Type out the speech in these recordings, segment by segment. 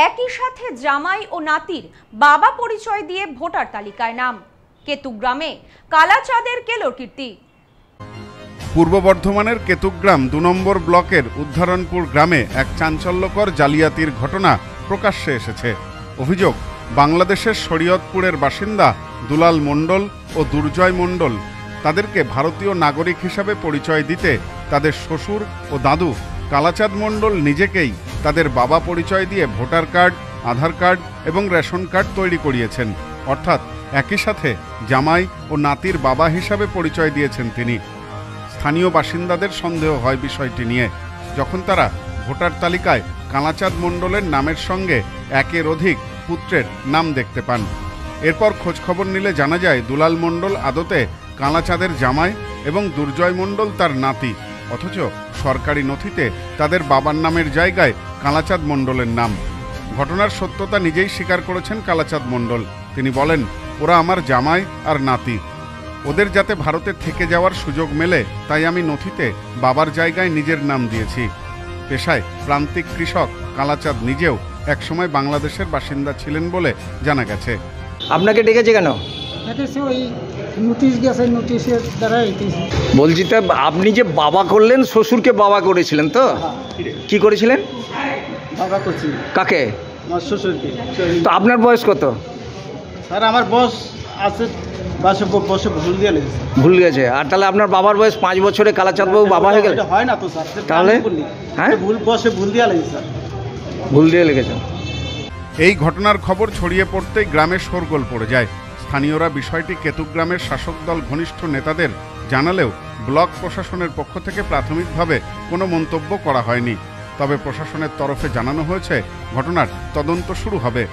একই সাথে জামাই ও নাতির বাবা পরিচয় দিয়ে ভোটার তালিকায় নাম। কেতুগ্রামে কালাচাঁদের কেলোকীর্তি। পূর্ব বর্ধমানের কেতুগ্রাম ২ নম্বর ব্লকের উদ্ধারণপুর গ্রামে এক চাঞ্চল্যকর জালিয়াতির ঘটনা প্রকাশ্যে এসেছে। অভিযোগ, বাংলাদেশের শরীয়তপুরের বাসিন্দা দুলাল মণ্ডল ও দুর্জয় মণ্ডল তাদেরকে ভারতীয় নাগরিক হিসাবে পরিচয় দিতে তাদের শ্বশুর ও দাদু কালাচাঁদ মণ্ডল নিজেকেই তাদের বাবা পরিচয় দিয়ে ভোটার কার্ড, আধার কার্ড এবং রেশন কার্ড তৈরি করিয়েছেন। অর্থাৎ একই সাথে জামাই ও নাতির বাবা হিসাবে পরিচয় দিয়েছেন তিনি। স্থানীয় বাসিন্দাদের সন্দেহ হয় বিষয়টি নিয়ে, যখন তারা ভোটার তালিকায় কালাচাঁদ মণ্ডলের নামের সঙ্গে একের অধিক পুত্রের নাম দেখতে পান। এরপর খোঁজখবর নিলে জানা যায় দুলাল মণ্ডল আদতে কালাচাঁদের জামাই এবং দুর্জয় মণ্ডল তার নাতি, অথচ সরকারি নথিতে তাদের বাবার নামের জায়গায় কালাচাঁদ মণ্ডলের নাম। ঘটনার সত্যতা নিজেই স্বীকার করেছেন কালাচাঁদ মণ্ডল। তিনি বলেন, ওরা আমার জামাই আর নাতি, ওদের যাতে ভারতে থেকে যাওয়ার সুযোগ মেলে তাই আমি নথিতে বাবার জায়গায় নিজের নাম দিয়েছি। পেশায় প্রান্তিক কৃষক কালাচাঁদ নিজেও একসময় বাংলাদেশের বাসিন্দা ছিলেন বলে জানা গেছে। আপনাকে ডেকেছে কেন? বলছি, তা আপনি যে বাবা করলেন, শ্বশুরকে বাবা করেছিলেন তো? কি করেছিলেন? বাবা করছি। কাকে? আমার শ্বশুরকে। তো আপনার বয়স কত? স্যার আমার বয়স আছে বছর ভুল গেছে। আর তাহলে আপনার বাবার বয়স 5 বছরে কালাচাঁদ বাবু বাবা হয়ে গেল? হয় না তো স্যার। তাহলে হ্যাঁ, ভুল দিয়ে লেগেছে স্যার। ভুল দিয়ে লেগেছে। এই ঘটনার খবর ছড়িয়ে পড়তেই গ্রামে শোরগোল পড়ে যায়। স্থানীয়রা বিষয়টি কেতুগ্রামের শাসক দল ঘনিষ্ঠ নেতাদের জানালেও ব্লক প্রশাসনের পক্ষ থেকে প্রাথমিকভাবে কোনো মন্তব্য করা হয়নি। তবে প্রশাসনের তরফে জানানো হয়েছে ঘটনার তদন্ত শুরু হবে।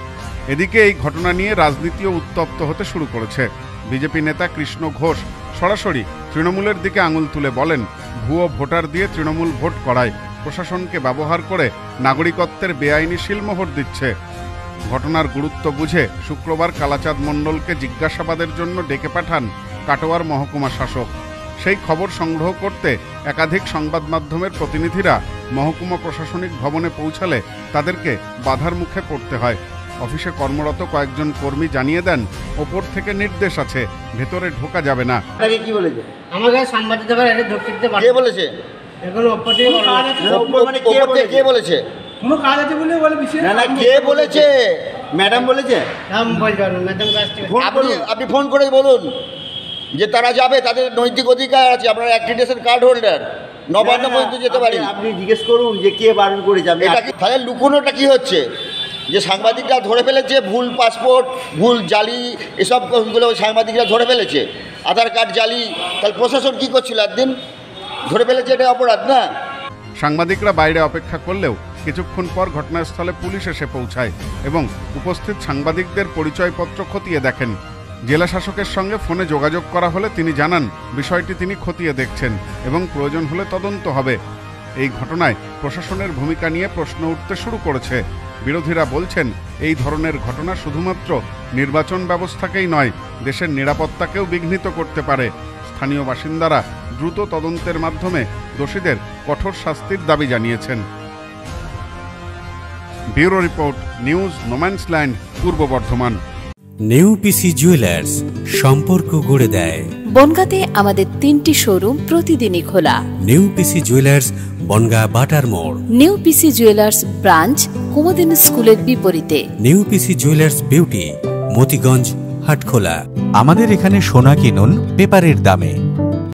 এদিকে এই ঘটনা নিয়ে রাজনীতিও উত্তপ্ত হতে শুরু করেছে। বিজেপি নেতা কৃষ্ণ ঘোষ সরাসরি তৃণমূলের দিকে আঙুল তুলে বলেন, ভুয়ো ভোটার দিয়ে তৃণমূল ভোট করায়, প্রশাসনকে ব্যবহার করে নাগরিকত্বের বেআইনি সিলমোহর দিচ্ছে। ঘটনার গুরুত্ব বুঝে শুক্রবার কালাচাঁদ মণ্ডলকে জিজ্ঞাসাবাদের জন্য ডেকে পাঠান কাটোয়ার মহকুমা শাসক। সেই খবর সংগ্রহ করতে একাধিক সংবাদ মাধ্যমের প্রতিনিধিরা মহকুমা প্রশাসনিক ভবনে পৌঁছালে তাদেরকে বাধার মুখে পড়তে হয়। অফিসে কর্মরত কয়েকজন কর্মী জানিয়ে দেন, ওপর থেকে নির্দেশ আছে, ভেতরে ঢোকা যাবে না। কি বলেছে? আমাকে সাংবাদিক কে বলেছে? কে বলেছে? কোনো কাজ আছে বলে বলে বিষয় না। কে বলেছে? ম্যাডাম বলেছে? আপনি ফোন করে বলুন যে তারা যাবে, তাদের নৈতিক অধিকার আছে। আপনার অ্যাক্রিডিটেশন কার্ড হোল্ডার, নবান্ন পর্যন্ত যেতে পারি। আপনি জিজ্ঞেস করুন যে কে বারণ করেছে। এটা কি তাহলে লুকোনোটা কি হচ্ছে? যে সাংবাদিকরা ধরে ফেলেছে ভুল পাসপোর্ট, ভুল জালি, এসবগুলো সাংবাদিকরা ধরে ফেলেছে, আধার কার্ড জালি। তাহলে প্রশাসন কি করছিল? একদিন ধরে ফেলেছে, এটা অপরাধ না? সাংবাদিকরা বাইরে অপেক্ষা করলেও কিছুক্ষণ পর ঘটনাস্থলে পুলিশ এসে পৌঁছায় এবং উপস্থিত সাংবাদিকদের পরিচয়পত্র খতিয়ে দেখেন। জেলা শাসকের সঙ্গে ফোনে যোগাযোগ করা হলে তিনি জানান বিষয়টি তিনি খতিয়ে দেখছেন এবং প্রয়োজন হলে তদন্ত হবে। এই ঘটনায় প্রশাসনের ভূমিকা নিয়ে প্রশ্ন উঠতে শুরু করেছে। বিরোধীরা বলছেন, এই ধরনের ঘটনা শুধুমাত্র নির্বাচন ব্যবস্থাকেই নয়, দেশের নিরাপত্তাকেও বিঘ্নিত করতে পারে। স্থানীয় বাসিন্দারা দ্রুত তদন্তের মাধ্যমে দোষীদের কঠোর শাস্তির দাবি জানিয়েছেন। ব্যুরো রিপোর্ট, নিউজ নোম্যান্সল্যান্ড, পূর্ব বর্ধমান। নেউপিসি জুয়েলার্স, সম্পর্ক গড়ে দেয়। বনগাঁতে আমাদের 3টি শোরুম প্রতিদিনই খোলা। নেউপিসি জুয়েলার্স, বনগাঁ বাটার মোড়। নেউপিসি জুয়েলার্স ব্রাঞ্চ কুমদিন স্কুলের বিপরীতে। নেউপিসি জুয়েলার্স বিউটি, মতিগঞ্জ, হাটখোলা। আমাদের এখানে সোনা কিনুন পেপারের দামে।